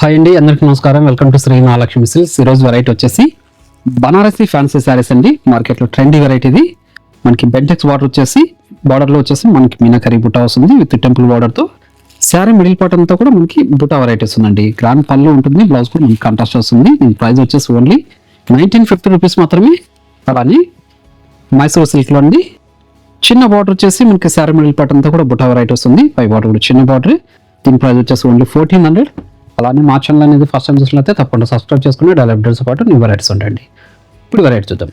Hi అండి, అందరికీ నమస్కారం. Welcome to Sri Mahalakshmi silks. ఈరోజు వెరైటీ వచ్చేసి బనారసి ఫ్యాన్సీ శారీస్ అండి. మార్కెట్లో ట్రెండీ వెరైటీ ఇది. మనకి బెంటెక్స్ బార్డర్ వచ్చేసి బార్డర్లో వచ్చేసి మనకి మీనాకరీ బుట్ట వస్తుంది విత్ టెంపుల్ బార్డర్తో. శారీ మిడిల్ పార్ట్ అంతా కూడా మనకి బుట్ట వెరైటీస్ ఉందండి. గ్రాండ్ పళ్ళు ఉంటుంది, బ్లౌజ్ కూడా మనకి కాంట్రాస్ట్ వస్తుంది. దీని ప్రైస్ వచ్చేసి ఓన్లీ 1950 రూపీస్ మాత్రమే. అలానే మైసూర్ సిల్క్లో అండి. చిన్న బార్డర్ వచ్చేసి మనకి శారీ మిడిల్ పార్ట్ అంతా కూడా బుట్ట వెరైటీ వస్తుంది. పై బార్డర్ కూడా చిన్న బార్డర్. దీని ప్రైస్ వచ్చేసి ఓన్లీ 1400. అలానే మా ఛానల్ అనేది ఫస్ట్ టైం చూసినట్లయితే తప్పకుండా సబ్స్క్రైబ్ చేసుకుని డైలీ అప్డేట్స్తో పాటు న్యూ వెరైటీస్ ఉంటాయండి. ఇప్పుడు వెరైటీ చూద్దాం.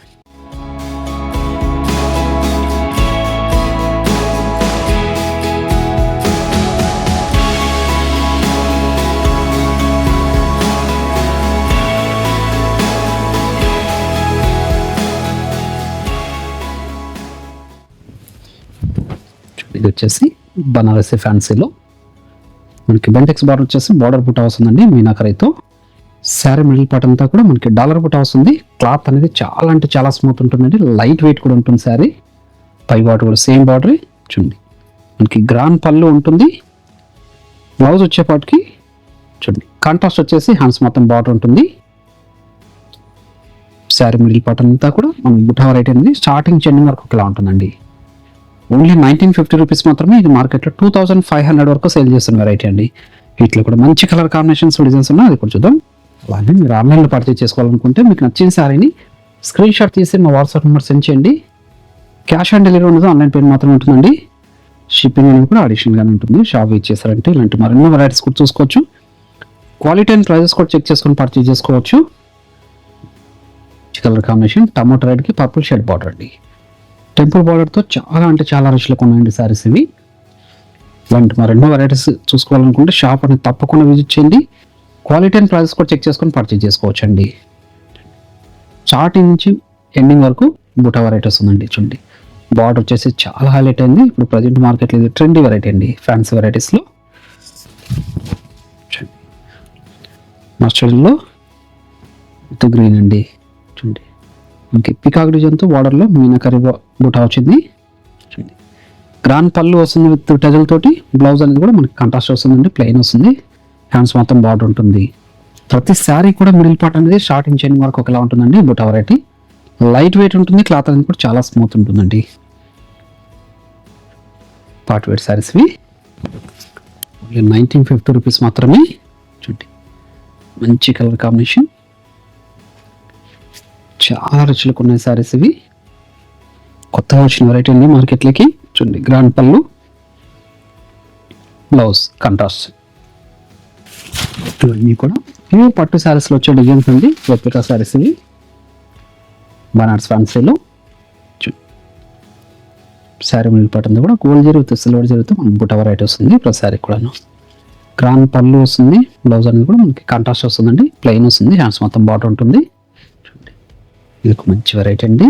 ఇది వచ్చేసి బనారసి ఫ్యాన్సీలో మనకి బెంటెక్స్ బార్డర్ వచ్చేసి బార్డర్ బుట్ట వస్తుందండి మీనాకరీతో. శారీ మిడిల్ పార్ట్ అంతా కూడా మనకి డాలర్ బుట్ట వస్తుంది. క్లాత్ అనేది చాలా అంటే చాలా స్మూత్ ఉంటుందండి. లైట్ వెయిట్ కూడా ఉంటుంది శారీ. పై బార్డర్ కూడా సేమ్ బార్డర్ చూడండి. మనకి గ్రాండ్ పళ్ళు ఉంటుంది. బ్లౌజ్ వచ్చేపాటికి చూడండి కాంట్రాస్ట్ వచ్చేసి హ్యాండ్స్ మొత్తం బార్డర్ ఉంటుంది. శారీ మిడిల్ పార్ట్ అంతా కూడా మన బుట్ట వెరైటీ అనేది స్టార్టింగ్ చెండింగ్ వరకు ఒకలా ఉంటుందండి. ఓన్లీ 1950 రూపీస్ మాత్రమే. ఇది మార్కెట్లో 2500 వరకు సేల్ చేస్తున్న వెరైటీ అండి. వీటిలో కూడా మంచి కలర్ కాంబినేషన్స్ డిజైన్స్ ఉన్నాయి, అది కూడా చూద్దాం. అలానే మీరు ఆన్లైన్లో పర్చేజ్ చేసుకోవాలనుకుంటే మీకు నచ్చిన శారీని స్క్రీన్ షాట్ తీసి మా వాట్సాప్ నెంబర్ సెండ్ చేయండి. క్యాష్ ఆన్ డెలివరీ ఉండదు, ఆన్లైన్ పేమెంట్ మాత్రమే ఉంటుందండి. షిప్పింగ్ అనేది కూడా అడిషనల్గానే ఉంటుంది. షాప్ ఇచ్చేసారంటే ఇలాంటి మరెన్నో వెరైటీస్ కూడా చూసుకోవచ్చు. క్వాలిటీ అండ్ ప్రైజెస్ కూడా చెక్ చేసుకొని పర్చేజ్ చేసుకోవచ్చు. కలర్ కాంబినేషన్ టమాటో రెడ్కి పర్పుల్ షేడ్ బార్డర్ అండి. టెంపుల్ బార్డర్తో చాలా అంటే చాలా రుచులకు ఉన్నాయండి శారీస్ ఇవి. ఇలాంటి మరెన్నో వెరైటీస్ చూసుకోవాలనుకుంటే షాప్ అనేది తప్పకుండా విజిట్ చేయండి. క్వాలిటీ అండ్ ప్రైసెస్ కూడా చెక్ చేసుకొని పర్చేజ్ చేసుకోవచ్చు అండి. స్టార్టింగ్ నుంచి ఎండింగ్ వరకు బుటా వెరైటీస్ ఉందండి. చూడండి బార్డర్ వచ్చేసి చాలా హైలైట్ అయింది. ఇప్పుడు ప్రజెంట్ మార్కెట్లో ఇది ట్రెండీ వెరైటీ అండి. ఫ్యాన్సీ వెరైటీస్లో మస్టర్డ్లో విత్ గ్రీన్ అండి. చూడండి మనకి పికాక్ డిజైన్తో బార్డర్లో మీనాకరీ బుటా వచ్చింది. చూడండి గ్రాండ్ పళ్ళు వస్తుంది విత్ టజల్ తోటి. బ్లౌజ్ అనేది కూడా మనకి కాంట్రాస్ట్ వస్తుందండి, ప్లెయిన్ వస్తుంది. హ్యాండ్స్ మొత్తం బార్డర్ ఉంటుంది. ప్రతి శారీ కూడా మిడిల్ పార్ట్ అనేది స్టార్టింగ్ చెండింగ్ వరకు ఒకలా ఉంటుందండి. బుటా వెరైటీ లైట్ వెయిట్ ఉంటుంది. క్లాత్ అనేది కూడా చాలా స్మూత్ ఉంటుందండి. పార్ట్ వేర్ శారీస్ ఇవి 1950 రూపీస్ మాత్రమే. చూడండి మంచి కలర్ కాంబినేషన్, చాలా రుచులకు ఉన్నాయి శారీస్ ఇవి. కొత్తగా వచ్చిన వెరైటీ అండి మార్కెట్లోకి. చూడండి గ్రాండ్ పళ్ళు, బ్లౌజ్ కాంట్రాస్ట్. ఇవన్నీ కూడా ప్యూర్ పట్టు శారీస్లో వచ్చే డిజైన్స్ అండి. రెప్లికా శారీస్ ఇవి బనారస్ ఫ్యాన్సీలో. శారీ మిడిల్ పార్ట్ అంతా కూడా గోల్డ్ జరీ విత్ సిల్వర్ జరీతో మనకి బుట్ట వెరైటీ వస్తుంది. ప్రతి శారీ కూడాను గ్రాండ్ పళ్ళు వస్తుంది. బ్లౌజ్ అనేది కూడా మనకి కాంట్రాస్ట్ వస్తుందండి, ప్లెయిన్ వస్తుంది. హ్యాండ్స్ మొత్తం బార్డర్ ఉంటుంది. ఇది ఒక మంచి వెరైటీ అండి.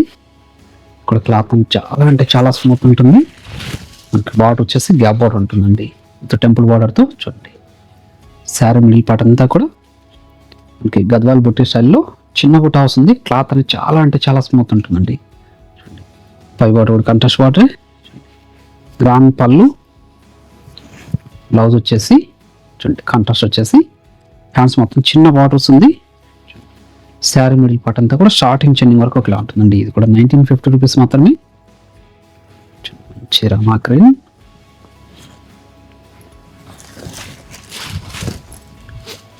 ఇక్కడ క్లాత్ చాలా అంటే చాలా స్మూత్ ఉంటుంది. మనకి బార్డర్ వచ్చేసి గ్యాప్ బార్డర్ ఉంటుందండి విత్ టెంపుల్ బార్డర్తో. చూడండి శారీ మిడిల్ పార్ట్ అంతా కూడా మనకి గద్వాల్ బుట్టి స్టైల్లో చిన్న బుట్ట వస్తుంది. క్లాత్ అనేది చాలా అంటే చాలా స్మూత్ ఉంటుందండి. చూడండి పై బార్డర్ కూడా కాంట్రాస్ట్ బార్డర్. గ్రాండ్ పళ్ళు, బ్లౌజ్ వచ్చేసి చూడండి కాంట్రాస్ట్ వచ్చేసి హ్యాండ్స్ మొత్తం చిన్న బార్డర్ వస్తుంది. శారీ మిడిల్ పార్ట్ అంతా కూడా స్టార్టింగ్ చెండింగ్ వరకు ఒకలా ఉంటుందండి. ఇది కూడా 1950 రూపీస్ మాత్రమే. మంచి రామా గ్రీన్,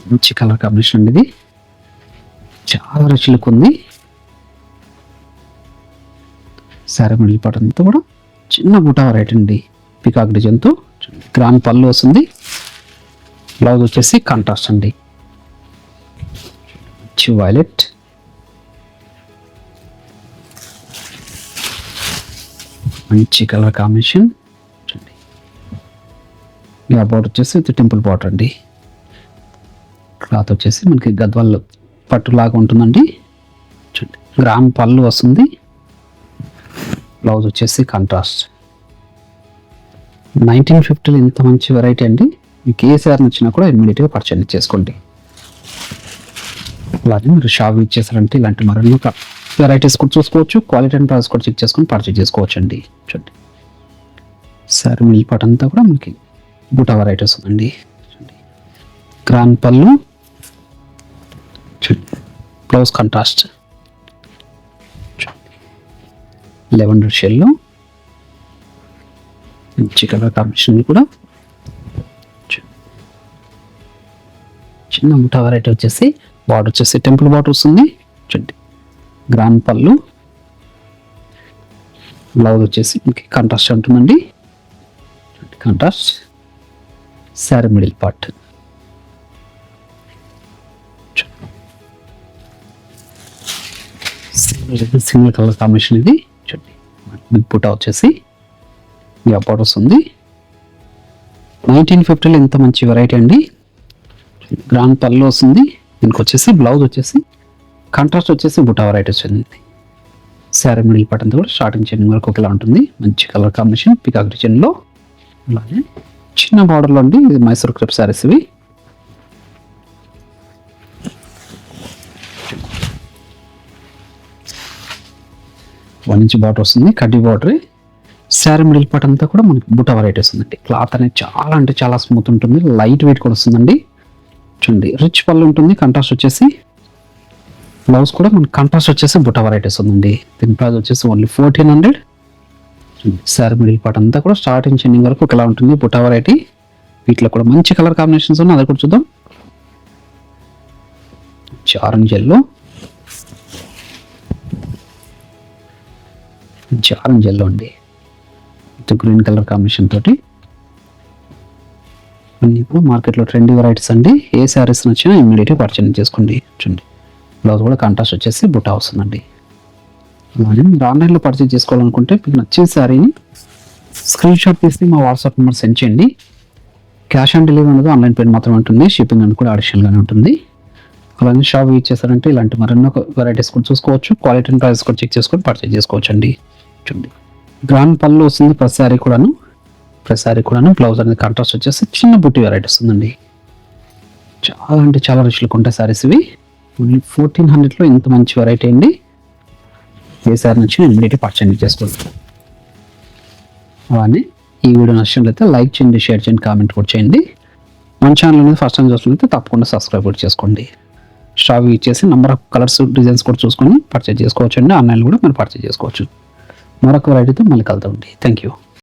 మంచి కలర్ కాంబినేషన్ అండి. ఇది చాలా రుచులకు ఉంది. శారీ మిడిల్ పార్ట్ అంతా కూడా చిన్న బుటా వెరైటీ అండి. పికాక్ డిజైన్తో గ్రాండ్ పళ్ళు వస్తుంది. బ్లౌజ్ వచ్చేసి కాంట్రాస్ట్ అండి. వైలెట్, మంచి కలర్ కాంబినేషన్. చూడండి బార్డర్ వచ్చేసి విత్ టెంపుల్ బార్డర్ అండి. క్లాత్ వచ్చేసి మనకి గద్వాల్ పట్టులాగా ఉంటుందండి. చూడండి గ్రాండ్ పళ్ళు వస్తుంది. బ్లౌజ్ వచ్చేసి కాంట్రాస్ట్. 1950లో ఇంత మంచి వెరైటీ అండి. మీకు ఏ సారీ నచ్చినా కూడా ఇమ్మీడియట్గా పర్చేజ్ చేసుకోండి. అలాగే మీరు షాప్ ఇచ్చేసారంటే ఇలాంటి మరెన్నో వెరైటీస్ కూడా చూసుకోవచ్చు. క్వాలిటీ అండ్ ప్రైస్ కూడా చెక్ చేసుకొని పర్చేజ్ చేసుకోవచ్చు అండి. చూడండి శారీ మిడిల్ పార్ట్ అంతా కూడా మనకి బుటా వెరైటీస్ ఉందండి. గ్రాండ్ పళ్ళు, బ్లౌజ్ కాంట్రాస్ట్ 1100 షేడ్లో మంచి కలర్ కాంబినేషన్ కూడా. చిన్న ముఠా వెరైటీ వచ్చేసి బార్డర్ వచ్చేసి టెంపుల్ బార్డర్ వస్తుంది. చూడండి గ్రాండ్ పళ్ళు, బ్లౌజ్ వచ్చేసి మీకు కాంట్రాస్ట్ ఉంటుందండి. Contrast sari middle part. Single colour combination ఇది. చూడండి బిగ్ బుటా వచ్చేసి బార్డర్ వస్తుంది. 1950లో ఇంత మంచి వెరైటీ అండి. గ్రాండ్ పళ్ళు వస్తుంది. దీనికి వచ్చేసి బ్లౌజ్ వచ్చేసి కాంట్రాస్ట్ వచ్చేసి బుటా వెరైటీ వచ్చింది. శారీ మిడిల్ పార్ట్ అంతా కూడా స్టార్టింగ్ చెన్ వరకు ఒకలా ఉంటుంది. మంచి కలర్ కాంబినేషన్ పికాక్ డిజైన్లో. అలాగే చిన్న బార్డర్లో అండి. ఇది మైసూర్ క్రేప్ శారీస్ ఇవి. వన్ ఇంచ్ బార్డర్ వస్తుంది, కడ్డీ బార్డర్. శారీ మిడిల్ పార్ట్ అంతా కూడా మనకి బుటా వెరైటీ వస్తుందండి. క్లాత్ అనేది చాలా అంటే చాలా స్మూత్ ఉంటుంది, లైట్ వెయిట్ కూడా వస్తుందండి. చూడండి రిచ్ పళ్ళు ఉంటుంది. కాంట్రాస్ట్ వచ్చేసి బ్లౌజ్ కూడా మనకి కాంట్రాస్ట్ వచ్చేసి బుటా వెరైటీ వస్తుందండి. దీని ప్రైస్ వచ్చేసి ఓన్లీ 1400. శారీ మిడిల్ పార్ట్ అంతా కూడా స్టార్టింగ్ చెన్నింగ్ వరకు ఒకలా ఉంటుంది బుటా వెరైటీ. వీటిలో కూడా మంచి కలర్ కాంబినేషన్స్ ఉన్నాయి, అది కూడా చూద్దాం. ఆరెంజ్ ఎల్లో, ఆరెంజ్ ఎల్లో అండి. గ్రీన్ కలర్ కాంబినేషన్ తోటి అన్ని కూడా మార్కెట్లో ట్రెండీ వెరైటీస్ అండి. ఏ శారీస్ నచ్చినా ఇమ్మీడియట్గా పర్చేజ్ చేసుకోండి. చూడండి బ్లౌజ్ కూడా కాంట్రాస్ట్ వచ్చేసి బుటా వస్తుందండి. అలాగే మీరు ఆన్లైన్లో పర్చేజ్ చేసుకోవాలనుకుంటే మీకు నచ్చిన శారీని స్క్రీన్ షాట్ తీసి మా వాట్సాప్ నెంబర్ సెండ్ చేయండి. క్యాష్ ఆన్ డెలివరీ అనేది ఆన్లైన్ పేమెంట్ మాత్రమే ఉంటుంది. షిప్పింగ్ అని కూడా అడిషనల్గానే ఉంటుంది. అలాగే షాప్ యూజ్ చేశారంటే ఇలాంటి మరెన్నో వెరైటీస్ కూడా చూసుకోవచ్చు. క్వాలిటీ అండ్ ప్రైస్ కూడా చెక్ చేసుకొని పర్చేజ్ చేసుకోవచ్చు అండి. చూడండి గ్రాండ్ పళ్ళు వస్తుంది ప్రతి శారీ కూడాను. బ్లౌజ్ అనేది కాంట్రాస్ట్ వచ్చేసి చిన్న బుట్టి వెరైటీ వస్తుందండి. చాలా అంటే చాలా రిచ్ లుక్ ఉంటాయి శారీస్ ఇవి. ఓన్లీ 1400లో ఇంత మంచి వెరైటీ అండి. ఏ శారీ నుంచి నేను ఇమీడియట్గా పర్చేజ్ చేసుకోండి. అలానే ఈ వీడియో నచ్చినట్లయితే లైక్ చేయండి, షేర్ చేయండి, కామెంట్ కూడా చేయండి. మన ఛానల్ అనేది ఫస్ట్ టైం చూస్తున్నట్లయితే తప్పకుండా సబ్స్క్రైబ్ కూడా చేసుకోండి. షాప్ యూజ్ చేసి నెంబర్ ఆఫ్ కలర్స్ డిజైన్స్ కూడా చూసుకొని పర్చేజ్ చేసుకోవచ్చు అండి. ఆన్లైన్లో కూడా మీరు పర్చేజ్ చేసుకోవచ్చు. మరొక వెరైటీతో మళ్ళీ కలుద్దామండి. Thank you.